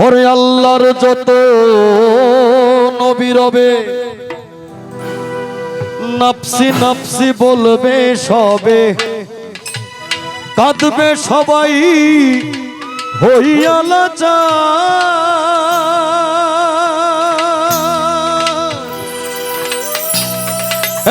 ওরে আল্লাহর যত নবী রবে নফসি নফসি বলবে সবে, কাঁদবে সবাই হইয়া লাচার।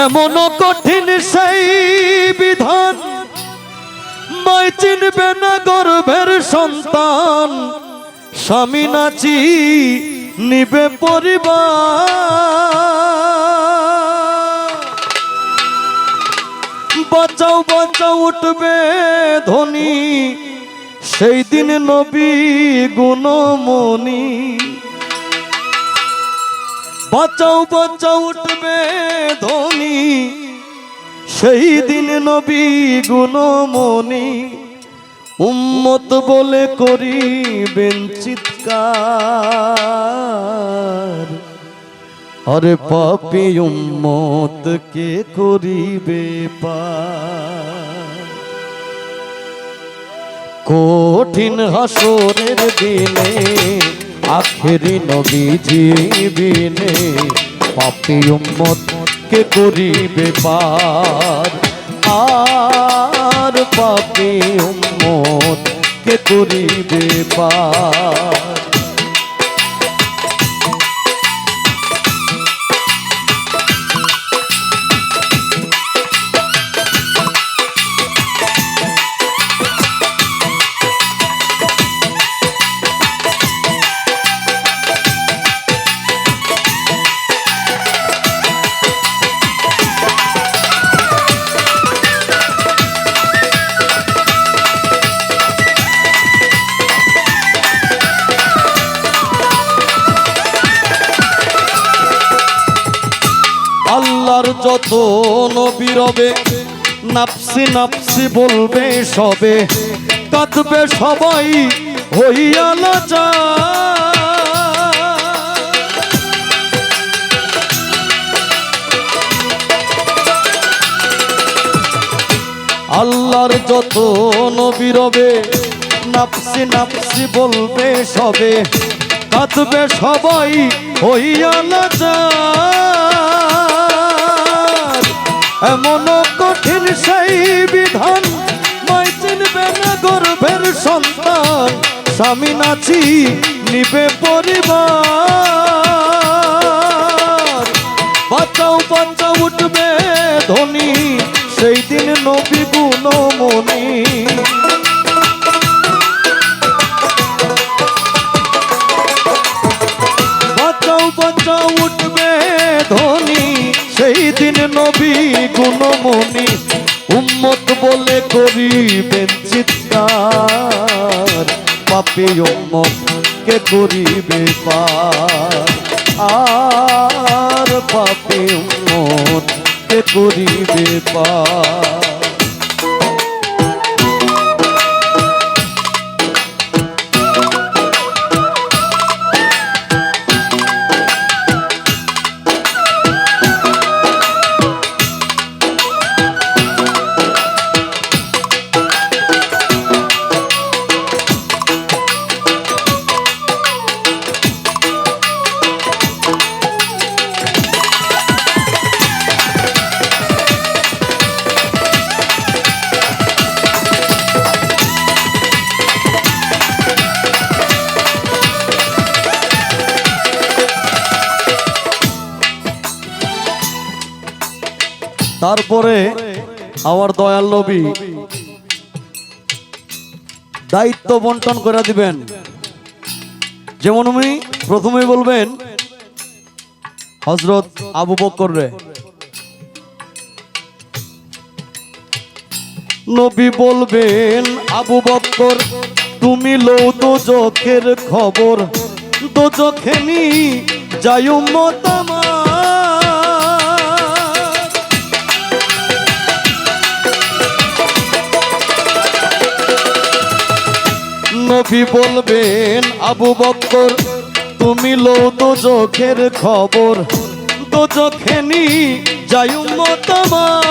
এমন কঠিন সেই বিধান, মাই চিনবে না গর্ভের সন্তান, স্বামী নাচি নিবে পরিবার। বাঁচাও বাঁচাও উঠবে ধ্বনি, সেই দিন নবী গুণমণি। বাঁচাও বাঁচাও উঠবে ধ্বনি, সেই দিন নবী গুণমণি। উম্মত বলে করিবেন চিৎকার, আরে পাপী উম্মত কে করিবে পার। কঠিন হাসরের দিনে আখেরি নবীজি বিনে, পাপী উম্মত কে করিবে পার। আর পাপী উম্মত কে করিবে পার। আল্লাহর যত নবী রবে নফসি নফসি বলবে সবে, কাঁদবে সবাই হইয়া লাচার। আল্লাহর যত নবী রবে নফসি নফসি বলবে সবে, কাঁদবে সবাই হইয়া লাচার। এমন কঠিন সেই বিধান, মাই চিনবে না গর্ভের সন্তান, স্বামী নাচি নিবে পরিবার। বাঁচাও বাঁচাও উঠবে ধ্বনি, সেই দিন নবী গুণমণি। বাঁচাও বাঁচাও উঠবে ধ্বনি, সেই দিন নবী গুণমণি। উম্মত বলে করিবেন চিৎকার, পাপী উম্মত কে করিবে পার। আর পাপী উম্মত কে করিবে পার। তারপরে আমার দয়াল নবী দায়িত্ব বন্টন করে দিবেন। যেমন উনি প্রথমেই বলবেন হযরত আবু বকর রে, নবী বলবেন আবু বকর তুমি লও দোজখের খবর, দোজখে নি যায় উম্মত আমার। নবী বলবেন আবু বকর তুমি লও দোজখের খবর, দোজখে নি যায় উম্মত আমার।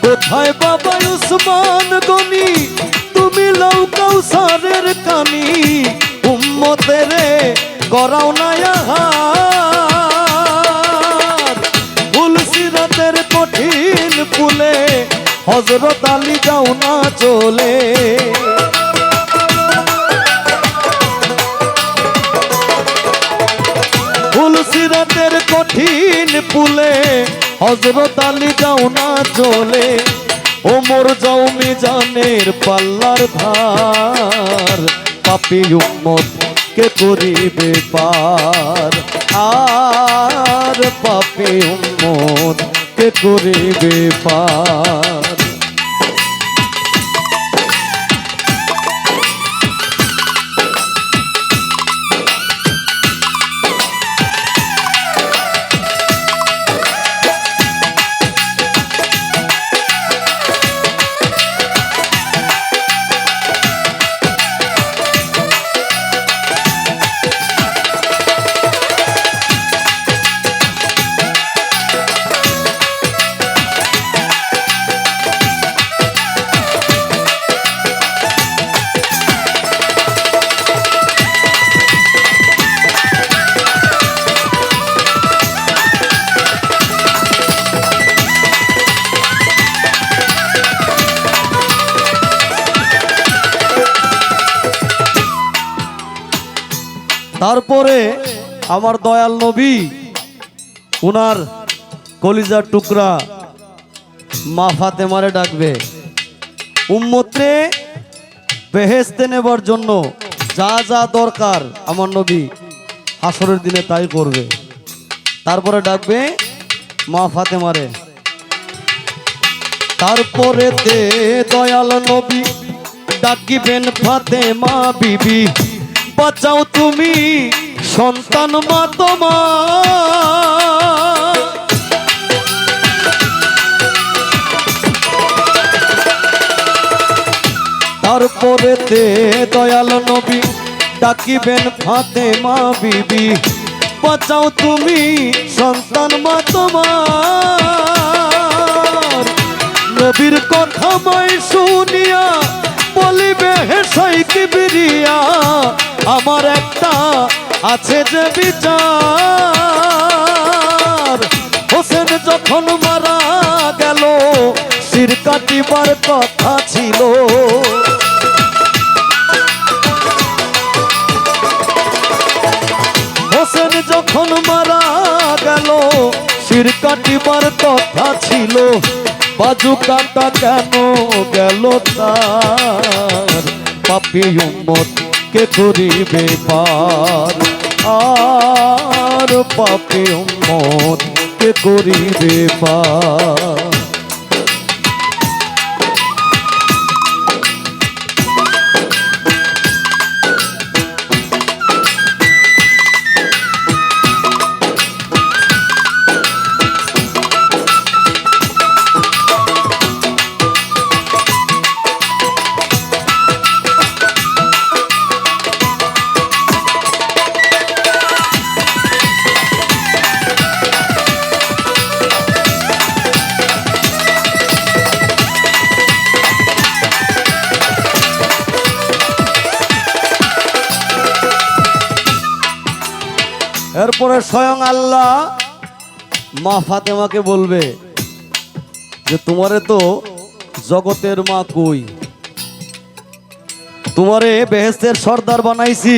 কোথায় বাবা উসমান গনি তুমি লও কাউসারের কানি উম্মতেরে করাও না আহার ফুলসিরাতের কঠিন পুলে হযরত আলী যাও না চলে ফুলসিরাতের কঠিন পুলে হযরত আলী যাও না চলে ওমর যাও মিজানের পাল্লার ধার পাপী উম্মত কে করিবে পার আর পাপী উম্মত কে করিবে পার তারপরে আমার দয়াল নবী উনার কলিজার টুকরা মা ফাতেমারে ডাকবে উম্মতরে বেহেশতে নেবার জন্য যা যা দরকার আমার নবী হাসরের দিনে তাই করবে তারপরে ডাকবে মা ফাতেমারে তারপরে তে দয়াল নবী ডাকিবেন ফাতেমা বিবি বাঁচাও তুমি সন্তান মা তোমার তারপরে তে দয়াল নবী ডাকিবেন ফাতেমা বিবি বাঁচাও তুমি সন্তান মা তোমার নবীর কথা মাই শুনিয়া বলিবে হেসাই কিবরিয়া আমার একটা আছে যে বিচার হোসেন যখন মারা গেল শির কাটিবার কথা ছিল হোসেন যখন মারা গেল শির কাটিবার কথা ছিল বাজু কাটা কেন গেল তার পাপী উম্মত কে করিবে পার আর পাপী উম্মত কে করিবে পার এরপরে স্বয়ং আল্লাহ মা ফাতেমাকে বলবে যে তোমারে তো জগতের মা কই তোমারে বেহেশতের সর্দার বানাইছি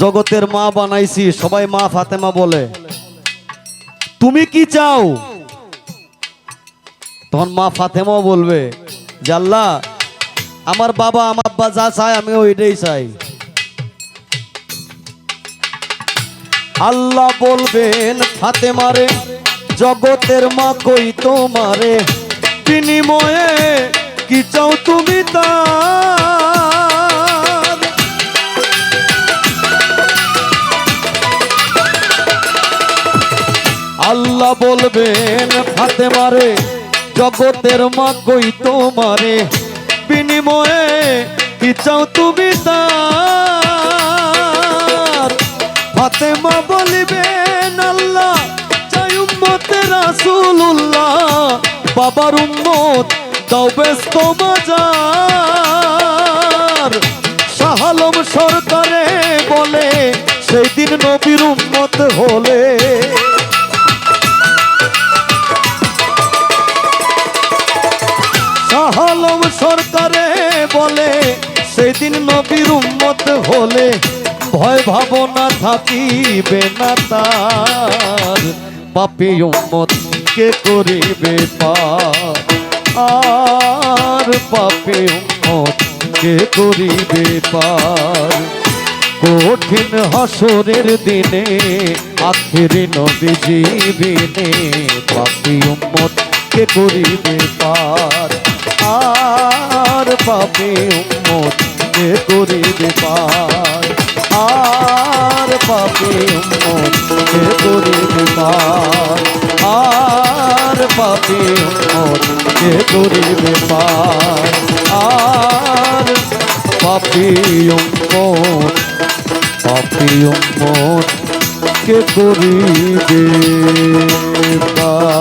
জগতের মা বানাইছি সবাই মা ফাতেমা বলে তুমি কি চাও তখন মা ফাতেমাও বলবে যে আল্লাহ আমার বাবা আমার আব্বা যা চায় আমি ওইটাই চাই আল্লাহ বলবেন ফাতেমারে জগতের মা কই তোমারে বিনিময়ে কি চাও তুমি তার আল্লাহ বলবেন ফাতেমারে জগতের মা কই তোমারে বিনিময়ে কি চাও তুমি তার ফাতেমা বলিবেন আল্লাহ চাই উম্মতে রাসূলুল্লাহ বাবার উম্মত দাও ব্যস্ত বাজার সেদিন নবীর উম্মত হলে শাহ আলম সরকারে বলে সেদিন নবীর উম্মত হলে ভয় ভাবনা থাকিবে না তার পাপী উম্মত কে করিবে পার আর পাপী উম্মত কে করিবে পার কঠিন হাসরের দিনে আখিরি নবীজি বিনে পাপী উম্মত কে করিবে পার আর পাপী উম্মত কে করিবে পার আর পাপী উম্মত কে করিবে পার আর পাপী উম্মত কে করিবে পার আর পাপী উম্মত কে করিবে পার।